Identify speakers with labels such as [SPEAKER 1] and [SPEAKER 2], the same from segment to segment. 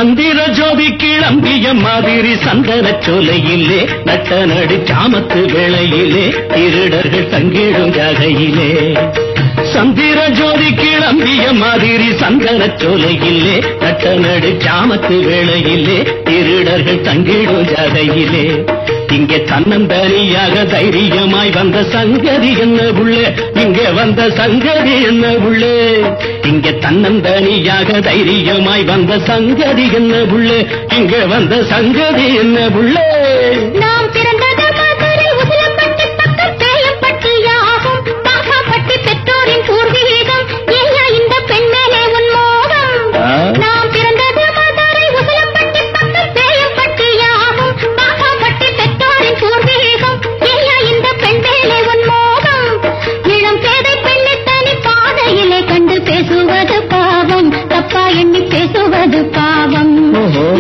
[SPEAKER 1] சந்திர ஜோதி கிளம்பிய மாதிரி சந்தன சோலையிலே நட்ட நடு சாமத்து வேளையிலே திருடர்கள் தங்கிடும் ஜாகையிலே சந்திர ஜோதி கிளம்பிய மாதிரி சந்தன சோலையிலே நட்ட நடு சாமத்து வேளையிலே திருடர்கள் தங்கிடும் ஜாகையிலே இங்கே தன்னந்தனியாக தைரியமாய் வந்த சங்கதி என்ன உள்ளே இங்கே வந்த சங்கதி என்ன உள்ளே இங்கே தன்னந்தனியாக தைரியமாய் வந்த சங்கதி என்ன உள்ளே இங்கே வந்த சங்கதி என்ன உள்ளே
[SPEAKER 2] நாம் பிறந்தது மதுரை உசிலம்பட்டி பக்கம் தேயம்பட்டியாகும் பாகாப்பட்டி பெற்றோரின் பூர்வீகம் ஏயா இந்த பெண்மேலே உன்மோகம் நாம் பிறந்தது மதுரை உசிலம்பட்டி பக்கம் தேயம்பட்டியாகும் பாகாப்பட்டி பெற்றோரின் பூர்வீகம் ஏயா இந்த பெண்மேலே உன்மோகம் இளம் பேதை பெண்ணை தனி பாதையிலே கண்டு பேசுவது பாவம் தப்பா எண்ணி பேசுவது பாவம்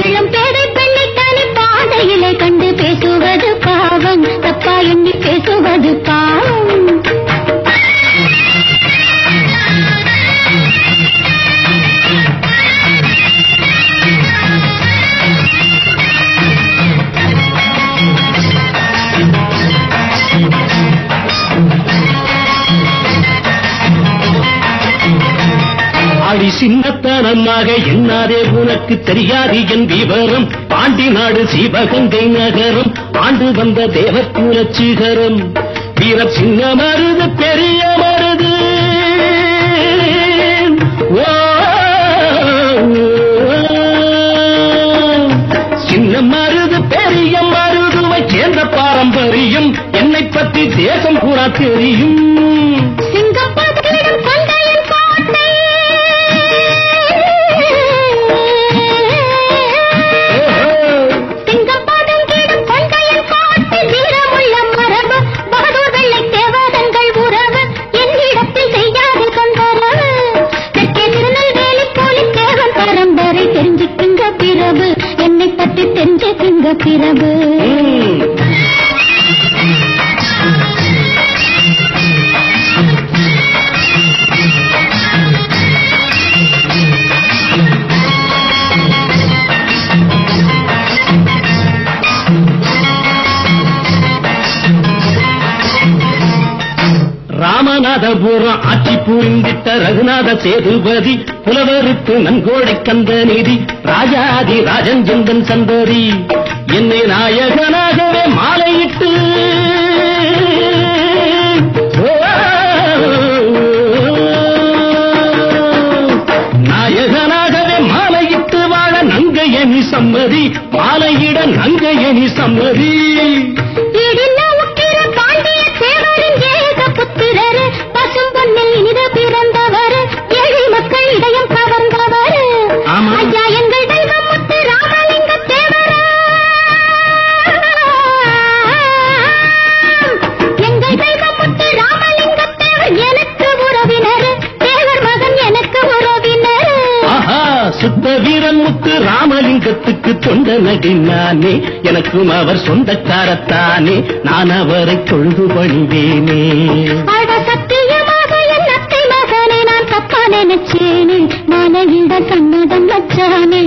[SPEAKER 2] இளம் பேதை பெண்ணை தனி பாதையிலே கண்டு பேசுவது பாவம் தப்பா எண்ணி பேசுவது பாவம்
[SPEAKER 1] ஆடி சின்னத்தனமாக என்னாதே உனக்கு தெரியாது என் விவரம் பாண்டி நாடு சிவகங்கை நகரம் ஆண்டு வந்த தேவக்குல சிகரம் வீர சின்ன மருது பெரிய மருது சின்ன மருது பெரிய மருதுவை சேர்ந்த பாரம்பரியம் என்னை பற்றி தேசம் பூரா தெரியும் என்னை பற்றி தெரிஞ்சுக்குங்க பிரபு ராமநாதபுரம் ஆட்சி புரிந்திட்ட ரகுநாத சேதுபதி புலவருக்கு நன்கோடை கந்த நிதி ராஜாதி ராஜன் ஜெந்தன் சந்ததி என்னை நாயகனாகவே மாலையிட்டு நாயகனாகவே மாலையிட்டு வாழ நங்கையணி சம்மதி மாலையிட நங்கையணி சம்மதி சுத்த வீரன் முத்து ராமலிங்கத்துக்கு தொண்ட நடினானே எனக்கும் அவர் சொந்தக்காரத்தானே நான் அவரை தொழுது பணிவேனே
[SPEAKER 2] சத்தியமாக என் அத்தை மகனை நான் தப்பா நினைச்சேனே மாலையிட சம்மதம் வச்சானே